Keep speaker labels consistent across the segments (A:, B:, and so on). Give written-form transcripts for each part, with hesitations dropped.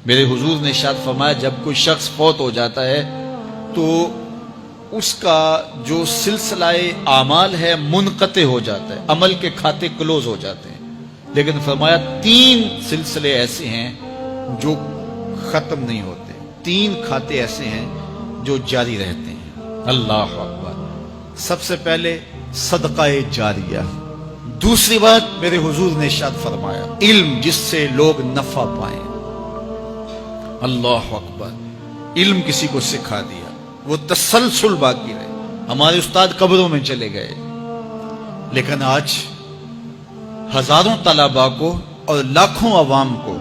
A: میرے حضور نے ارشاد فرمایا جب کوئی شخص فوت ہو جاتا ہے تو اس کا جو سلسلہ اعمال ہے منقطع ہو جاتا ہے، عمل کے کھاتے کلوز ہو جاتے ہیں، لیکن فرمایا 3 سلسلے ایسے ہیں جو ختم نہیں ہوتے، 3 کھاتے ایسے ہیں جو جاری رہتے ہیں۔ اللہ اکبر۔ سب سے پہلے صدقہ جاریہ، دوسری بات میرے حضور نے ارشاد فرمایا علم جس سے لوگ نفع پائیں۔ اللہ اکبر۔ علم کسی کو سکھا دیا، وہ تسلسل باقی رہے۔ ہمارے استاد قبروں میں چلے گئے، لیکن آج ہزاروں طلباء کو اور لاکھوں عوام کو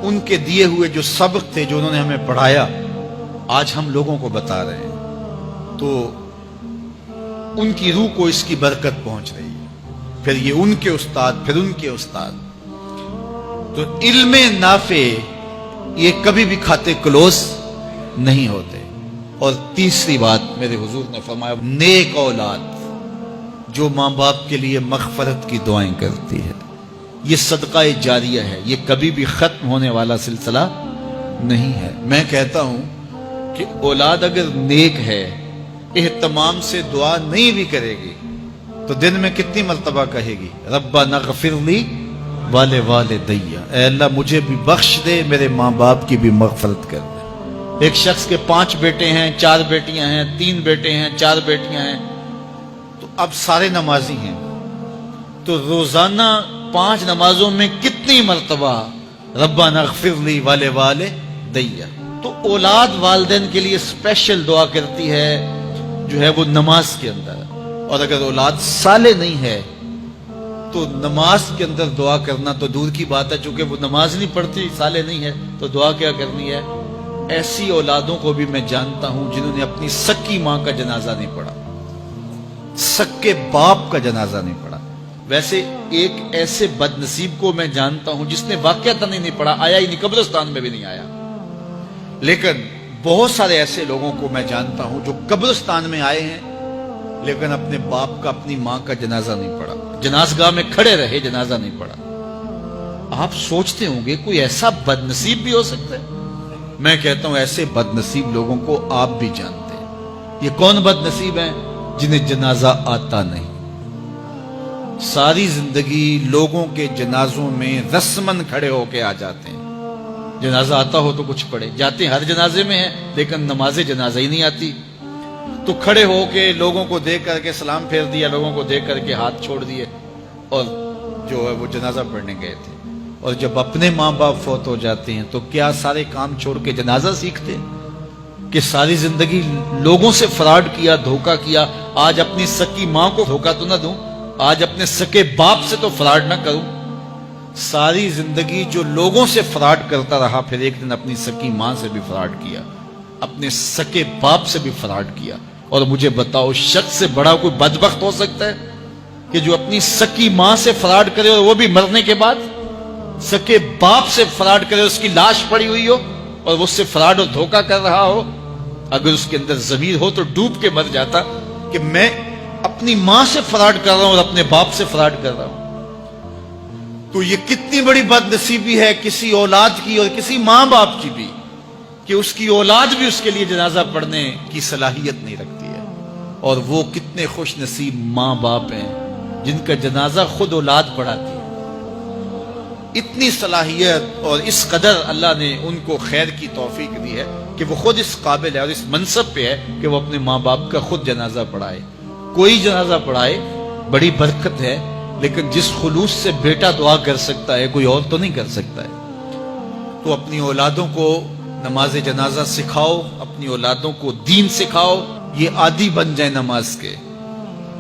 A: ان کے دیے ہوئے جو سبق تھے جو انہوں نے ہمیں پڑھایا آج ہم لوگوں کو بتا رہے ہیں، تو ان کی روح کو اس کی برکت پہنچ رہی ہے۔ پھر یہ ان کے استاد، پھر ان کے استاد۔ تو علم نافع یہ کبھی بھی کھاتے کلوز نہیں ہوتے۔ اور تیسری بات میرے حضور نے فرمایا نیک اولاد جو ماں باپ کے لیے مغفرت کی دعائیں کرتی ہے، یہ صدقہ جاریہ ہے، یہ کبھی بھی ختم ہونے والا سلسلہ نہیں ہے۔ میں کہتا ہوں کہ اولاد اگر نیک ہے، اہتمام سے دعا نہیں بھی کرے گی تو دن میں کتنی مرتبہ کہے گی ربنا اغفر لی ولوالدی، اے اللہ مجھے بھی بخش دے، میرے ماں باپ کی بھی مغفرت کر دے۔ ایک شخص کے 5 بیٹے ہیں، 4 بیٹیاں ہیں، 3 بیٹے ہیں، 4 بیٹیاں ہیں، تو اب سارے نمازی ہیں، تو روزانہ 5 نمازوں میں کتنی مرتبہ ربنا اغفر لی ولوالدی۔ تو اولاد والدین کے لیے اسپیشل دعا کرتی ہے جو ہے وہ نماز کے اندر، اور اگر اولاد صالح نہیں ہے تو نماز کے اندر دعا کرنا تو دور کی بات ہے، چونکہ وہ نماز نہیں پڑھتی، صالح نہیں ہے، تو دعا کیا کرنی ہے؟ ایسی اولادوں کو بھی میں جانتا ہوں جنہوں نے اپنی سکی ماں کا جنازہ نہیں پڑھا، سکے باپ کا جنازہ نہیں پڑھا۔ ویسے ایک ایسے بد نصیب کو میں جانتا ہوں جس نے واقعتاً نہیں پڑھا، آیا ہی نہیں، قبرستان میں بھی نہیں آیا، لیکن بہت سارے ایسے لوگوں کو میں جانتا ہوں جو قبرستان میں آئے ہیں لیکن اپنے باپ کا، اپنی ماں کا جنازہ نہیں پڑھا، جنازگاہ میں کھڑے رہے، جنازہ نہیں پڑھا۔ آپ سوچتے ہوں گے کوئی ایسا بد نصیب بھی ہو سکتا ہے؟ میں کہتا ہوں ایسے بد نصیب لوگوں کو آپ بھی جانتے ہیں۔ یہ کون بد نصیب ہیں؟ جنہیں جنازہ آتا نہیں، ساری زندگی لوگوں کے جنازوں میں رسماً کھڑے ہو کے آ جاتے ہیں، جنازہ آتا ہو تو کچھ پڑھے، جاتے ہیں ہر جنازے میں ہیں لیکن نماز جنازہ ہی نہیں آتی، تو کھڑے ہو کے لوگوں کو دیکھ کر کے سلام پھیر دیا، لوگوں کو دیکھ کر کے ہاتھ چھوڑ دیے، اور جو ہے وہ جنازہ پڑھنے گئے تھے۔ اور جب اپنے ماں باپ فوت ہو جاتے ہیں تو کیا سارے کام چھوڑ کے جنازہ سیکھتے ہیں کہ ساری زندگی لوگوں سے فراڈ کیا، دھوکہ کیا، آج اپنی سکی ماں کو دھوکہ تو نہ دوں، آج اپنے سکے باپ سے تو فراڈ نہ کروں۔ ساری زندگی جو لوگوں سے فراڈ کرتا رہا، پھر ایک دن اپنی سکی ماں سے بھی فراڈ کیا، اپنے سکے باپ سے بھی فراڈ کیا۔ اور مجھے بتاؤ شخص سے بڑا کوئی بدبخت ہو سکتا ہے کہ جو اپنی سکی ماں سے فراڈ کرے اور وہ بھی مرنے کے بعد، سکے باپ سے فراڈ کرے، اس کی لاش پڑی ہوئی ہو اور وہ اس سے فراڈ اور دھوکہ کر رہا ہو؟ اگر اس کے اندر ضمیر ہو تو ڈوب کے مر جاتا کہ میں اپنی ماں سے فراڈ کر رہا ہوں اور اپنے باپ سے فراڈ کر رہا ہوں۔ تو یہ کتنی بڑی بد نصیبی ہے کسی اولاد کی اور کسی ماں باپ کی بھی کہ اس کی اولاد بھی اس کے لیے جنازہ پڑھنے کی صلاحیت نہیں رکھتی ہے۔ اور وہ کتنے خوش نصیب ماں باپ ہیں جن کا جنازہ خود اولاد پڑھاتی ہے۔ اتنی صلاحیت اور اس قدر اللہ نے ان کو خیر کی توفیق دی ہے کہ وہ خود اس قابل ہے اور اس منصب پہ ہے کہ وہ اپنے ماں باپ کا خود جنازہ پڑھائے۔ کوئی جنازہ پڑھائے بڑی برکت ہے، لیکن جس خلوص سے بیٹا دعا کر سکتا ہے کوئی اور تو نہیں کر سکتا ہے۔ تو اپنی اولادوں کو نماز جنازہ سکھاؤ، اپنی اولادوں کو دین سکھاؤ، یہ عادی بن جائے نماز کے،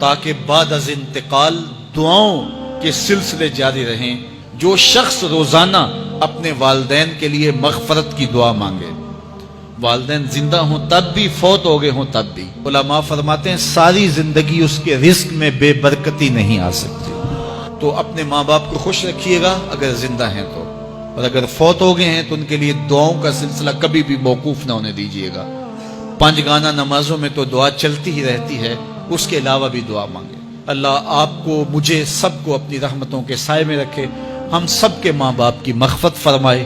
A: تاکہ بعد از انتقال دعاؤں کے سلسلے جاری رہیں۔ جو شخص روزانہ اپنے والدین کے لیے مغفرت کی دعا مانگے، والدین زندہ ہوں تب بھی، فوت ہو گئے ہوں تب بھی، علماء فرماتے ہیں ساری زندگی اس کے رزق میں بے برکتی نہیں آ سکتی۔ تو اپنے ماں باپ کو خوش رکھیے گا اگر زندہ ہیں تو، اور اگر فوت ہو گئے ہیں تو ان کے لیے دعاؤں کا سلسلہ کبھی بھی موقوف نہ ہونے دیجیے گا۔ 5 گانا نمازوں میں تو دعا چلتی ہی رہتی ہے، اس کے علاوہ بھی دعا مانگے۔ اللہ آپ کو، مجھے، سب کو اپنی رحمتوں کے سائے میں رکھے، ہم سب کے ماں باپ کی مغفرت فرمائے۔